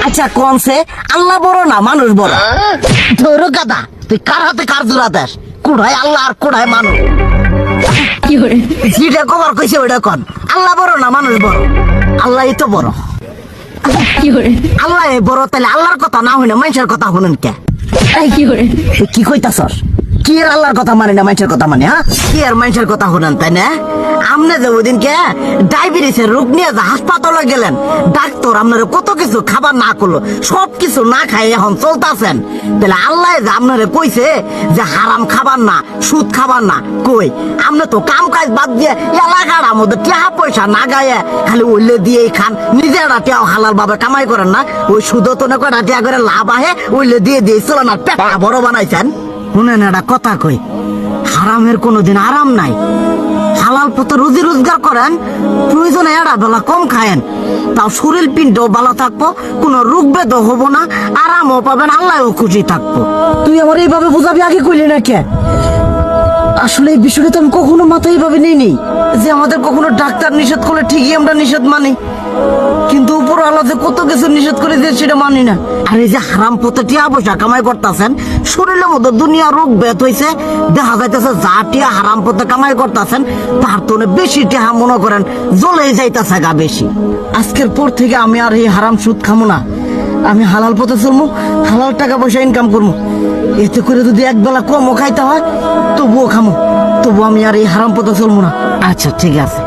আচ্ছা কনসে আল্লাহ বড় না মানুষ বড়? ধরো গাদা, তুই কার হাতে কার জোড়া দেশ? কুড়াই আল্লাহ আর কুড়াই মানুষ। যেটা কবার কইছে ওইটা কন। আল্লাহ বড় না মানুষ বড়? আল্লাহই তো বড়। আল্লাহ বড়, তাহলে আল্লাহর কথা না হইনা মানুষের কথা শুনেন কে? তুই কি কইতাছস? কি আর আল্লাহর কথা মানে না মানুষের কথা মানে? হ্যাঁ, কি আর মানুষের কথা শুনেন তাই না? আমনে যে ওই দিনকে ডায়াবেটিসের রোগ নিয়ে যে হাসপাতালে গেলেন, ডাক্তার আপনার কত কিছু খাবার না করলো, সব কিছু না খাই এখন চলতেছেন। তাহলে আল্লাহ যে আপনারে কইছে যে হারাম খাবার না, সুদ খাবার না, কই আপনি তো কাম কাজ বাদ দিয়ে এলাকার মধ্যে টাকা পয়সা না গায়ে খালি ওইলে দিয়েই খান। নিজেরা টিয়াও হালাল ভাবে কামাই করেন না, ওই সুদ তো না কয়টা টিয়া করে লাভ আহে ওইলে দিয়ে দিয়ে চলেন আর পেটা বড় বানাইছেন। শুনেন একটা কথা কই, হারামের কোনোদিন আরাম নাই। হালাল পথে রুজি রোজগার করেন, প্রয়োজনে এড়া বেলা কম খায়েন, তাও শরীর পিণ্ডও ভালো থাকবো, কোনো রোগ বেদও হবো না, আরামও পাবেন, আল্লাহও খুশি থাকবো। তুই আমার এইভাবে বুঝাবি আগে কইলি না কে? আসলে এই বিষয়টা তো আমি কখনো মাথায় এইভাবে নিইনি যে আমাদের কখনো ডাক্তার নিষেধ করলে ঠিকই আমরা নিষেধ মানি, কিন্তু উপর আলাদা কত কিছু নিষেধ করে দিয়ে সেটা মানি না। আর এই যে হারাম পথে টিয়া পয়সা কামাই করতেছেন, শরীরের মধ্যে দুনিয়া রোগ বেত হয়েছে, দেখা যাইতেছে যা টিয়া হারাম পথে কামাই করতেছেন তার তো বেশি টিয়া মনে করেন জ্বলে যাইতেছে গা বেশি। আজকের পর থেকে আমি আর এই হারাম সুদ খামো না, আমি হালাল পথে চলবো, হালাল টাকা পয়সা ইনকাম করবো। এতে করে যদি একবেলা কমও খাইতে হয় তবুও খামো, তবু আমি আর এই হারাম পথে চলবো না। আচ্ছা ঠিক আছে।